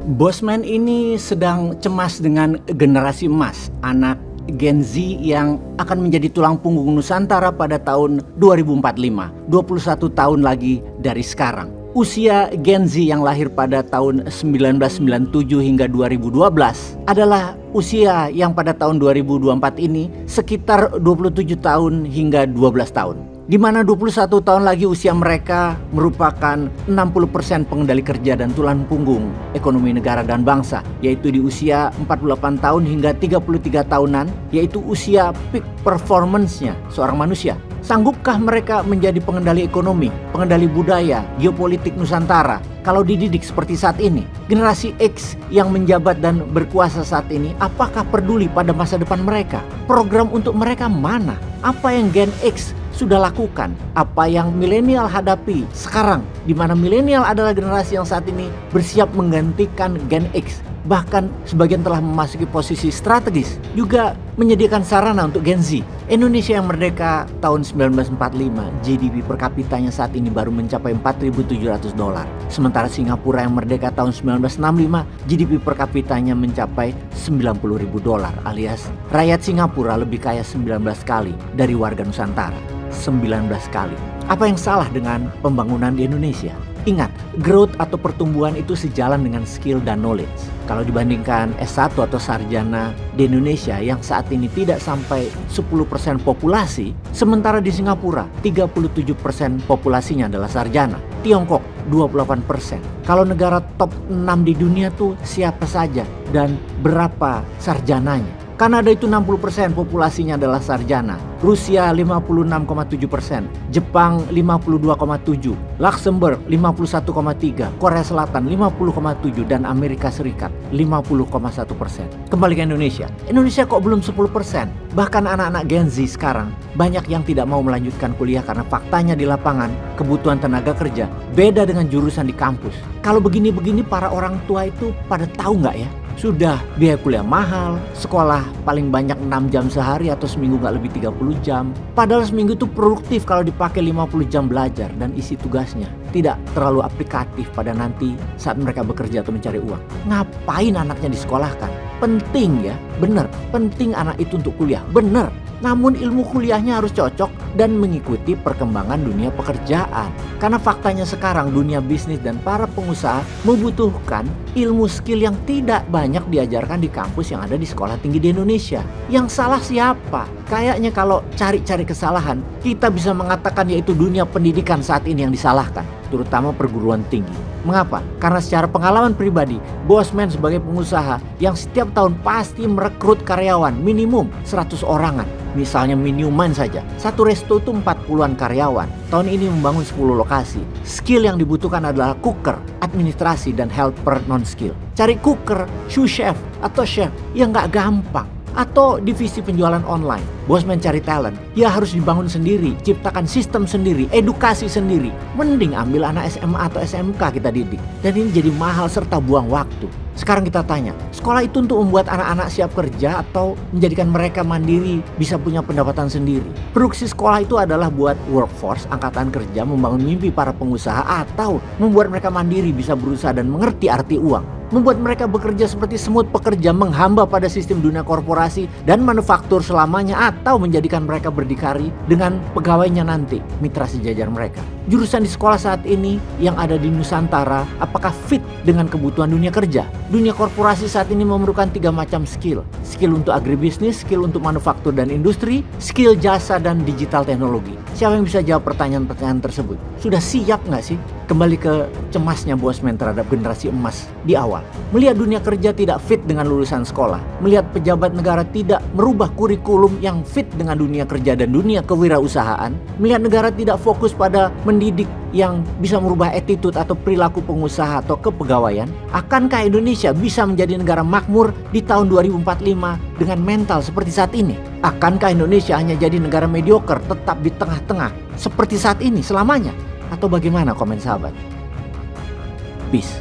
Bosman ini sedang cemas dengan generasi emas, anak Gen Z yang akan menjadi tulang punggung Nusantara pada tahun 2045, 21 tahun lagi dari sekarang. Usia Gen Z yang lahir pada tahun 1997 hingga 2012 adalah usia yang pada tahun 2024 ini sekitar 27 tahun hingga 12 tahun. Di mana 21 tahun lagi usia mereka merupakan 60% pengendali kerja dan tulang punggung ekonomi negara dan bangsa, yaitu di usia 48 tahun hingga 33 tahunan, yaitu usia peak performance-nya seorang manusia. Sanggupkah mereka menjadi pengendali ekonomi, pengendali budaya, geopolitik Nusantara kalau dididik seperti saat ini? Generasi X yang menjabat dan berkuasa saat ini, apakah peduli pada masa depan mereka? Program untuk mereka mana? Apa yang Gen X sudah lakukan? Apa yang milenial hadapi sekarang, di mana milenial adalah generasi yang saat ini bersiap menggantikan Gen X? Bahkan sebagian telah memasuki posisi strategis, juga menyediakan sarana untuk Gen Z. Indonesia yang merdeka tahun 1945, GDP per kapitanya saat ini baru mencapai $4.700. Sementara Singapura yang merdeka tahun 1965, GDP per kapitanya mencapai $90.000, alias rakyat Singapura lebih kaya 19 kali dari warga Nusantara. 19 kali. Apa yang salah dengan pembangunan di Indonesia? Ingat, growth atau pertumbuhan itu sejalan dengan skill dan knowledge. Kalau dibandingkan S1 atau sarjana di Indonesia yang saat ini tidak sampai 10% populasi, sementara di Singapura 37% populasinya adalah sarjana. Tiongkok 28%. Kalau negara top 6 di dunia tuh siapa saja dan berapa sarjananya? Kanada itu 60% populasinya adalah sarjana, Rusia 56,7%, Jepang 52,7%, Luxembourg 51,3%, Korea Selatan 50,7% dan Amerika Serikat 50,1%. Kembali ke Indonesia. Indonesia kok belum 10%? Bahkan anak-anak Gen Z sekarang banyak yang tidak mau melanjutkan kuliah karena faktanya di lapangan kebutuhan tenaga kerja beda dengan jurusan di kampus. Kalau begini-begini para orang tua itu pada tahu nggak ya? Sudah biaya kuliah mahal, sekolah paling banyak 6 jam sehari atau seminggu nggak lebih 30 jam. Padahal seminggu itu produktif kalau dipakai 50 jam belajar dan isi tugasnya tidak terlalu aplikatif pada nanti saat mereka bekerja atau mencari uang. Ngapain anaknya disekolahkan? Penting ya, bener, penting anak itu untuk kuliah, bener. Namun ilmu kuliahnya harus cocok dan mengikuti perkembangan dunia pekerjaan. Karena faktanya sekarang dunia bisnis dan para pengusaha membutuhkan ilmu skill yang tidak banyak diajarkan di kampus yang ada di sekolah tinggi di Indonesia. Yang salah siapa? Kayaknya kalau cari-cari kesalahan, kita bisa mengatakan yaitu dunia pendidikan saat ini yang disalahkan, terutama perguruan tinggi. Mengapa? Karena secara pengalaman pribadi, Bosman sebagai pengusaha yang setiap tahun pasti merekrut karyawan minimum 100 orangan. Misalnya minuman saja, satu resto itu 40-an karyawan. Tahun ini membangun 10 lokasi. Skill yang dibutuhkan adalah cooker, administrasi, dan helper non-skill. Cari cooker, sous chef, atau chef yang nggak gampang. Atau divisi penjualan online. Bosman cari talent, ya harus dibangun sendiri, ciptakan sistem sendiri, edukasi sendiri. Mending ambil anak SMA atau SMK kita didik. Dan ini jadi mahal serta buang waktu. Sekarang kita tanya, sekolah itu untuk membuat anak-anak siap kerja atau menjadikan mereka mandiri, bisa punya pendapatan sendiri? Produksi sekolah itu adalah buat workforce, angkatan kerja, membangun mimpi para pengusaha, atau membuat mereka mandiri, bisa berusaha dan mengerti arti uang. Membuat mereka bekerja seperti semut pekerja, menghamba pada sistem dunia korporasi dan manufaktur selamanya, atau menjadikan mereka berdikari dengan pegawainya nanti, mitra sejajar mereka. Jurusan di sekolah saat ini yang ada di Nusantara, apakah fit dengan kebutuhan dunia kerja? Dunia korporasi saat ini memerlukan 3 macam skill. Skill untuk agribisnis, skill untuk manufaktur dan industri, skill jasa dan digital teknologi. Siapa yang bisa jawab pertanyaan-pertanyaan tersebut? Sudah siap nggak sih? Kembali ke cemasnya Bosman terhadap generasi emas di awal. Melihat dunia kerja tidak fit dengan lulusan sekolah. Melihat pejabat negara tidak merubah kurikulum yang fit dengan dunia kerja dan dunia kewirausahaan. Melihat negara tidak fokus pada mendidik yang bisa merubah attitude atau perilaku pengusaha atau kepegawaian. Akankah Indonesia bisa menjadi negara makmur di tahun 2045 dengan mental seperti saat ini? Akankah Indonesia hanya jadi negara mediocre tetap di tengah-tengah seperti saat ini selamanya? Atau bagaimana, komen sahabat? Peace.